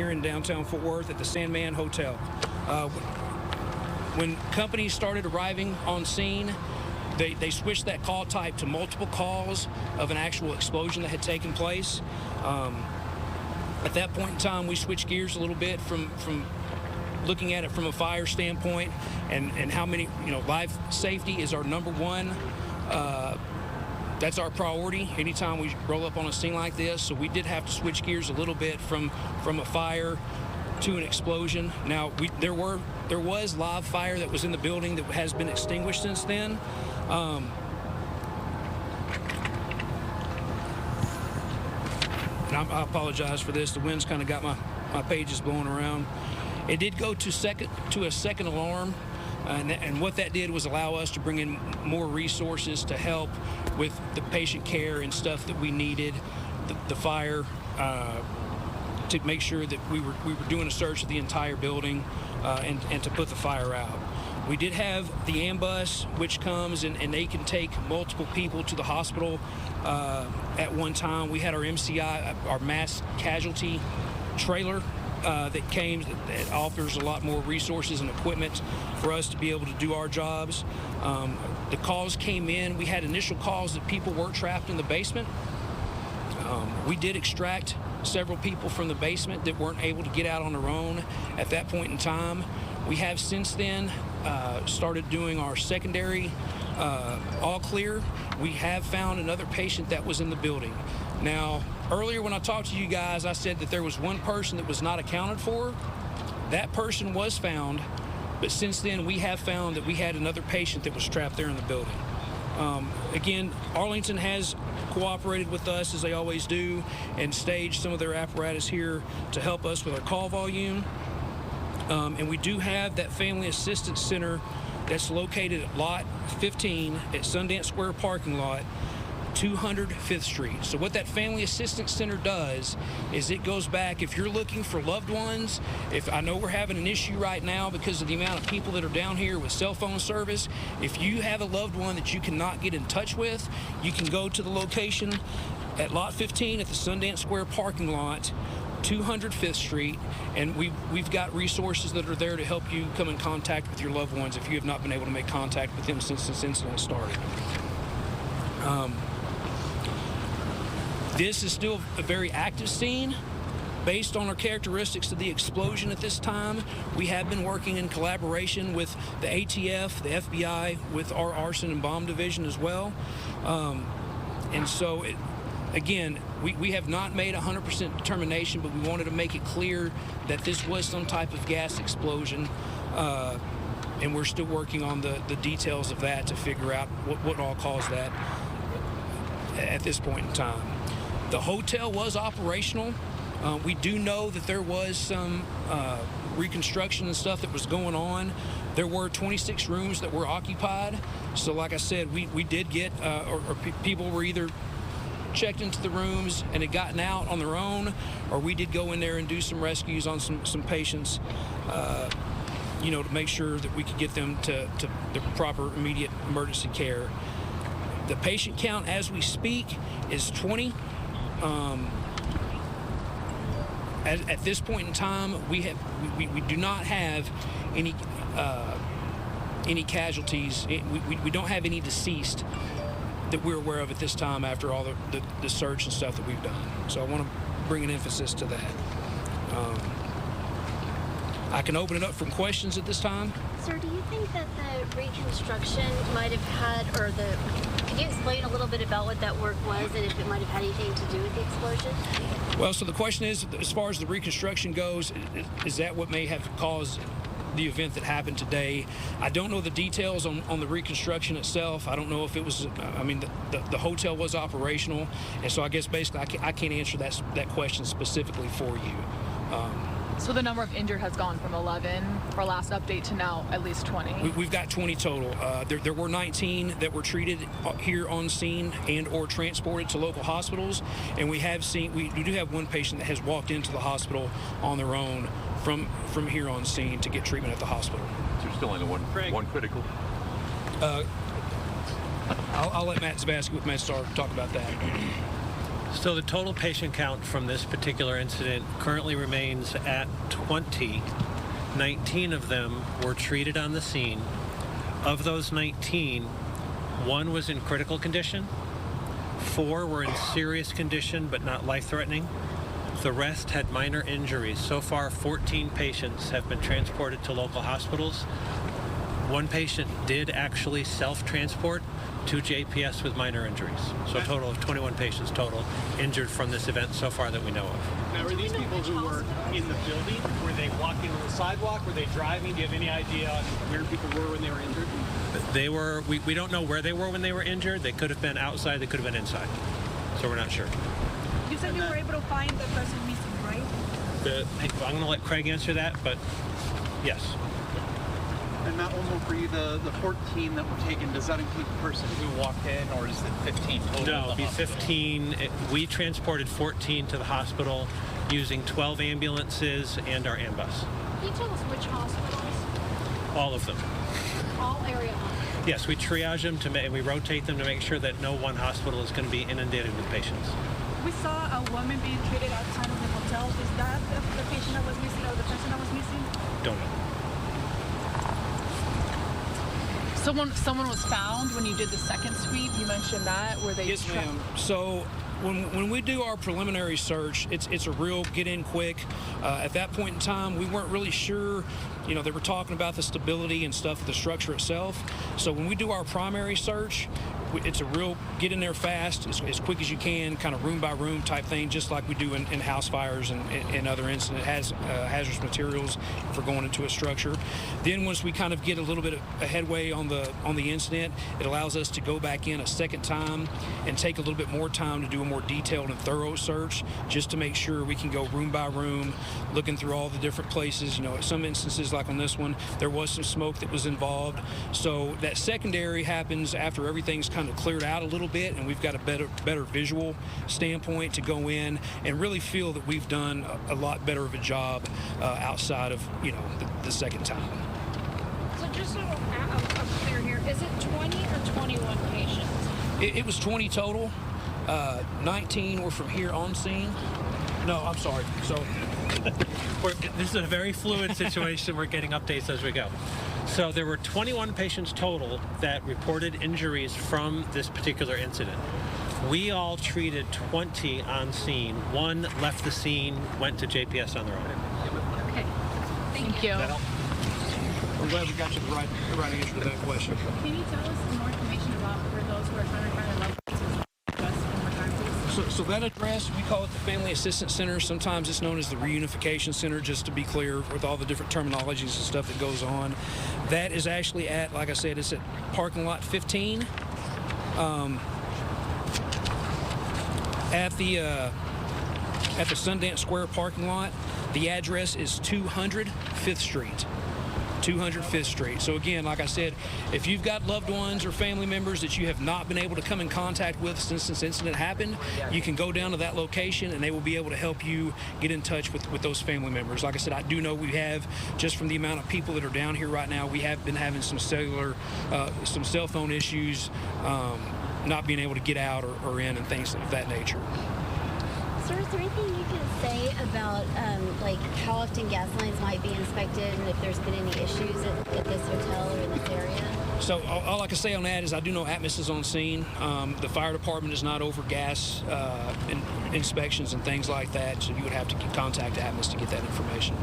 here in downtown Fort Worth at the Sandman Hotel. When companies started arriving on scene, they switched that call type to multiple calls of an actual explosion that had taken place. At that point in time, we switched gears a little bit from looking at it from a fire standpoint and how many, life safety is our number one. That's our priority anytime we roll up on a scene like this. So we did have to switch gears a little bit from a fire to an explosion. Now, there was live fire that was in the building that has been extinguished since then. And I apologize for this. The wind's kind of got my pages blowing around. It did go to a second alarm, and what that did was allow us to bring in more resources to help with the patient care and stuff that we needed, the fire, to make sure that we were doing a search of the entire building and to put the fire out. We did have the ambulance, which comes and they can take multiple people to the hospital at one time. We had our MCI, our mass casualty trailer that came, that offers a lot more resources and equipment for us to be able to do our jobs. The calls came in. We had initial calls that people were trapped in the basement. We did extract several people from the basement that weren't able to get out on their own at that point in time. We have since then started doing our secondary all clear. We have found another patient that was in the building. Now, earlier when I talked to you guys, I said that there was one person that was not accounted for. That person was found, but since then we have found that we had another patient that was trapped there in the building. Again, Arlington has cooperated with us, as they always do, and staged some of their apparatus here to help us with our call volume. And we do have that Family Assistance Center that's located at Lot 15 at Sundance Square parking lot, 205th Street. So what that Family Assistance Center does is it goes back, if you're looking for loved ones, if I know we're having an issue right now because of the amount of people that are down here with cell phone service, if you have a loved one that you cannot get in touch with, you can go to the location at Lot 15 at the Sundance Square parking lot, 205th Street, and we've got resources that are there to help you come in contact with your loved ones if you have not been able to make contact with them since this incident started. This is still a very active scene. Based on our characteristics of the explosion at this time, we have been working in collaboration with the ATF, the FBI, with our arson and bomb division as well. And so, again, we have not made 100% determination, but we wanted to make it clear that this was some type of gas explosion. And we're still working on the details of that to figure out what all caused that at this point in time. The hotel was operational. We do know that there was some reconstruction and stuff that was going on. There were 26 rooms that were occupied. So like I said, we did get, people were either checked into the rooms and had gotten out on their own, or we did go in there and do some rescues on some patients, to make sure that we could get them to the proper immediate emergency care. The patient count as we speak is 20. At this point in time, we do not have any casualties. We don't have any deceased that we're aware of at this time after all the search and stuff that we've done. So I want to bring an emphasis to that. I can open it up for questions at this time. Sir, do you think that the reconstruction might have had, could you explain a little bit about what that work was and if it might have had anything to do with the explosion? Well, so the question is, as far as the reconstruction goes, is that what may have caused the event that happened today? I don't know the details on the reconstruction itself. I don't know if it was, the hotel was operational, and so I guess basically I can't answer that question specifically for you. So the number of injured has gone from 11 for last update to now at least 20? We've got 20 total. There were 19 that were treated here on scene and or transported to local hospitals, and we do have one patient that has walked into the hospital on their own from here on scene to get treatment at the hospital. So you're still only one critical? I'll let Matt Zabasky with MedStar talk about that. So the total patient count from this particular incident currently remains at 20. 19 of them were treated on the scene. Of those 19, 1 was in critical condition, 4 were in serious condition but not life-threatening. The rest had minor injuries. So far, 14 patients have been transported to local hospitals. 1 patient did actually self-transport to JPS with minor injuries. So a total of 21 patients total injured from this event so far that we know of. Now, are these people who were in the building? Were they walking on the sidewalk? Were they driving? Do you have any idea where people were when they were injured? They were, we don't know where they were when they were injured. They could have been outside, they could have been inside. So we're not sure. You said you were able to find the person missing, right? I'm going to let Craig answer that, but yes. And Matt, one more for you. The 14 that were taken, does that include the person who walked in, or is it 15 total? No, it'd be 15. We transported 14 to the hospital using 12 ambulances and our ambulance. Can you tell us which hospitals? All of them. All area hospitals. Yes, we triage them and we rotate them to make sure that no one hospital is going to be inundated with patients. We saw a woman being treated outside of the hotel. Is that the patient that was missing or the person that was missing? Don't know. Someone was found when you did the second sweep. You mentioned that. Were they? Yes, ma'am. So when we do our preliminary search, it's a real get in quick. At that point in time, we weren't really sure. You know, they were talking about the stability and stuff of the structure itself. So when we do our primary search, it's a real get in there fast, as quick as you can, kind of room by room type thing, just like we do in house fires and other incidents. Hazardous materials if we're going into a structure. Then once we kind of get a little bit of a headway on the incident, it allows us to go back in a second time and take a little bit more time to do a more detailed and thorough search, just to make sure we can go room by room, looking through all the different places. You know, at some instances, like on this one, there was some smoke that was involved. So that secondary happens after everything's kind of cleared out a little bit, and we've got a better visual standpoint to go in and really feel that we've done a lot better of a job outside of, you know, the second time. So just so I'm clear here, is it 20 or 21 patients? It was 20 total. 19 were from here on scene. No, I'm sorry. So This is a very fluid situation. We're getting updates as we go. So there were 21 patients total that reported injuries from this particular incident. We all treated 20 on scene. 1 left the scene, went to JPS on their own. Okay. Thank you. I'm glad we got you the right answer to that question. Can you tell us some more information about where those who are trying to find their loved ones address one more time, please? So that address, we call it the Family Assistance Center. Sometimes it's known as the Reunification Center, just to be clear with all the different terminologies and stuff that goes on. That is actually at, like I said, it's at parking lot 15. At the Sundance Square parking lot. The address is 200 5th Street. 200 5th Street. So again, like I said, if you've got loved ones or family members that you have not been able to come in contact with since this incident happened, you can go down to that location and they will be able to help you get in touch with those family members. Like I said, I do know we have, just from the amount of people that are down here right now, we have been having some some cell phone issues, not being able to get out or in and things of that nature. Sir, is there anything you can say about like how often gas lines might be inspected and if there's been any issues at this hotel or in this area? So all I can say on that is I do know Atmos is on scene. The fire department is not over gas inspections and things like that, so you would have to contact Atmos to get that information.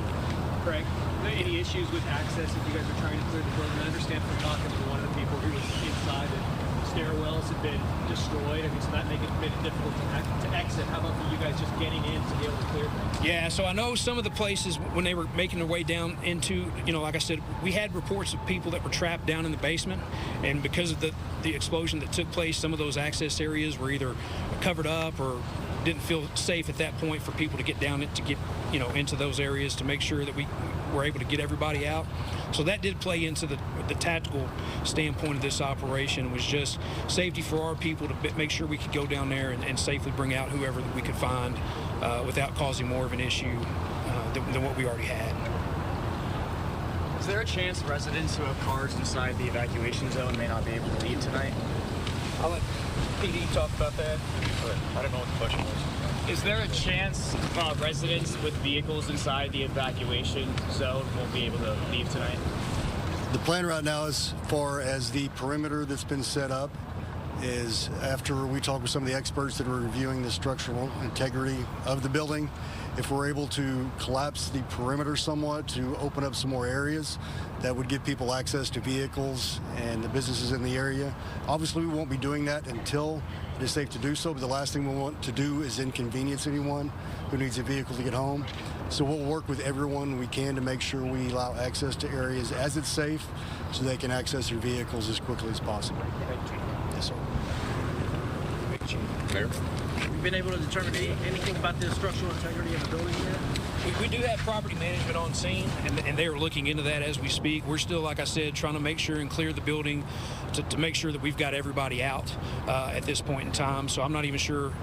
Craig, any issues with access if you guys are trying to clear the building? I understand from talking to one of the people who was inside that stairwells had been destroyed. I mean, so that made it difficult to exit. How about for you guys just getting in to be able to clear things? Yeah, so I know some of the places when they were making their way down into, you know, like I said, we had reports of people that were trapped down in the basement, and because of the explosion that took place, some of those access areas were either covered up or didn't feel safe at that point for people to get down to get, you know, into those areas to make sure that we were able to get everybody out. So that did play into the tactical standpoint of this operation. Was just safety for our people to make sure we could go down there and safely bring out whoever that we could find without causing more of an issue than what we already had. Is there a chance residents who have cars inside the evacuation zone may not be able to leave tonight? I'll let PD talk about that. I don't know what the question was. Is there a chance residents with vehicles inside the evacuation zone won't be able to leave tonight? The plan right now, as far as the perimeter that's been set up, is after we talk with some of the experts that are reviewing the structural integrity of the building, if we're able to collapse the perimeter somewhat to open up some more areas, that would give people access to vehicles and the businesses in the area. Obviously, we won't be doing that until it is safe to do so, but the last thing we want to do is inconvenience anyone who needs a vehicle to get home. So we'll work with everyone we can to make sure we allow access to areas as it's safe so they can access their vehicles as quickly as possible. Yes, sir. Mayor? You've been able to determine anything about the structural integrity of the building yet? We do have property management on scene, and they are looking into that as we speak. We're still, like I said, trying to make sure and clear the building to make sure that we've got everybody out at this point in time. So I'm not even sure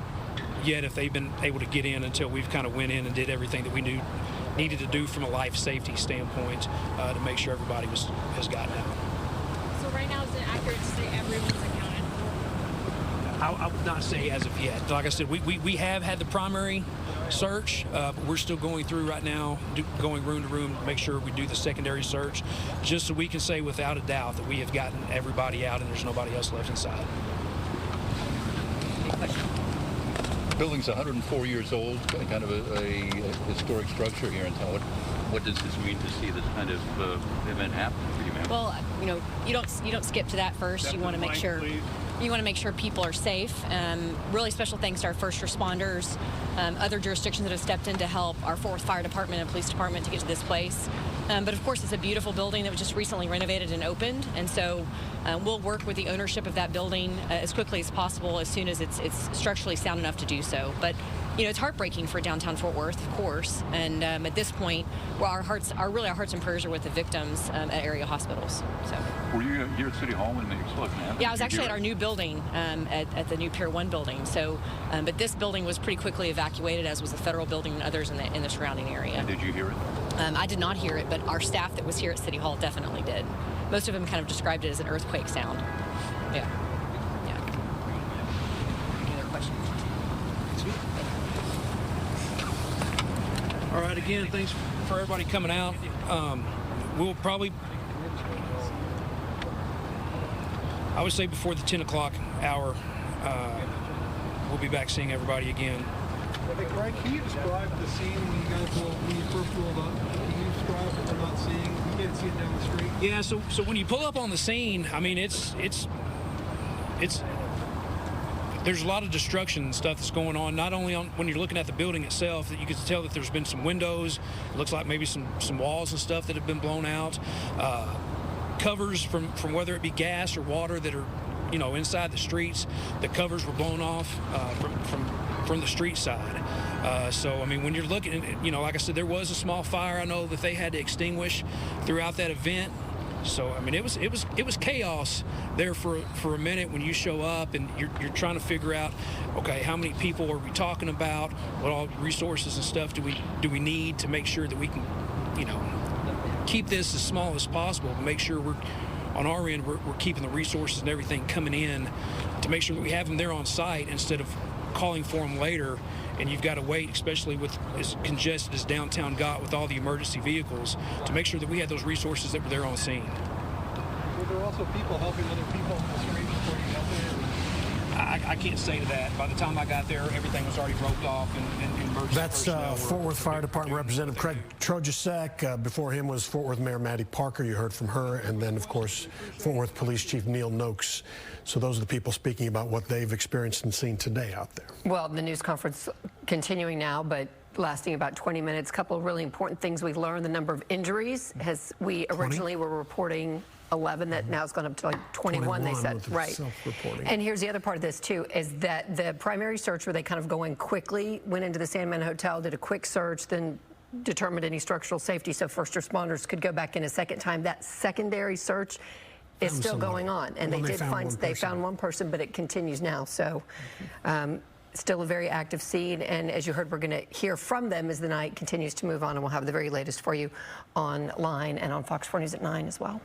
yet if they've been able to get in until we've kind of went in and did everything that we needed to do from a life safety standpoint to make sure everybody has gotten out. So right now, is it accurate to say everyone's accounted for? I would not say as of yet. Like I said, we have had the primary search, but we're still going through right now, going room to room to make sure we do the secondary search, just so we can say without a doubt that we have gotten everybody out and there's nobody else left inside. The building's 104 years old, kind of a historic structure here in town. What does this mean to see this kind of event happen for you, ma'am? Well, you don't skip to that first. You want to make sure. You want to make sure people are safe. Really special thanks to our first responders, other jurisdictions that have stepped in to help our Fort Worth Fire Department and Police Department to get to this place. But of course, it's a beautiful building that was just recently renovated and opened, and so we'll work with the ownership of that building as quickly as possible, as soon as it's structurally sound enough to do so. But it's heartbreaking for downtown Fort Worth, of course, and at this point, well, our hearts and prayers are with the victims at area hospitals. So. Were you here at City Hall when the explosion happened? Yeah, I was actually at our new building, at the new Pier 1 building. So, but this building was pretty quickly evacuated, as was the federal building and others in the surrounding area. And did you hear it? I did not hear it, but our staff that was here at City Hall definitely did. Most of them kind of described it as an earthquake sound. Yeah. Any other questions? All right, again, thanks for everybody coming out. We'll probably, I would say before the 10 o'clock hour, we'll be back seeing everybody again. Greg, can you describe the scene when you first rolled up? Can you describe what we're not seeing? You can't see it down the street. Yeah, so when you pull up on the scene, I mean, it's there's a lot of destruction and stuff that's going on, not only on when you're looking at the building itself, that you can tell that there's been some windows, it looks like maybe some walls and stuff that have been blown out, covers from whether it be gas or water that are inside the streets, the covers were blown off from the street side. So I mean, when you're looking at, like I said, there was a small fire I know that they had to extinguish throughout that event. So I mean, it was chaos there for a minute when you show up and you're trying to figure out, okay, how many people are we talking about? What all resources and stuff do we need to make sure that we can, keep this as small as possible, to make sure on our end we're keeping the resources and everything coming in to make sure that we have them there on site instead of calling for them later, and you've got to wait, especially with as congested as downtown got with all the emergency vehicles, to make sure that we had those resources that were there on scene. Were there also people helping other people on the street before you got there? I can't say to that. By the time I got there, everything was already roped off, and emergency That's Fort Worth Fire Department Representative Craig Trojacek. Before him was Fort Worth Mayor Maddie Parker. You heard from her. And then, of course, Fort Worth Police Chief Neil Noakes. So those are the people speaking about what they've experienced and seen today out there. Well, the news conference continuing now, but lasting about 20 minutes. A couple of really important things we learned. The number of injuries, we originally were reporting 11, that now has gone up to like 21 they said. Right. And here's the other part of this too, is that the primary search, where they kind of go in quickly, went into the Sandman Hotel, did a quick search, then determined any structural safety so first responders could go back in a second time. That secondary search is still going on, and they found one person, but it continues now. So still a very active scene, and as you heard, we're going to hear from them as the night continues to move on, and we'll have the very latest for you online and on Fox 4 News at 9 as well.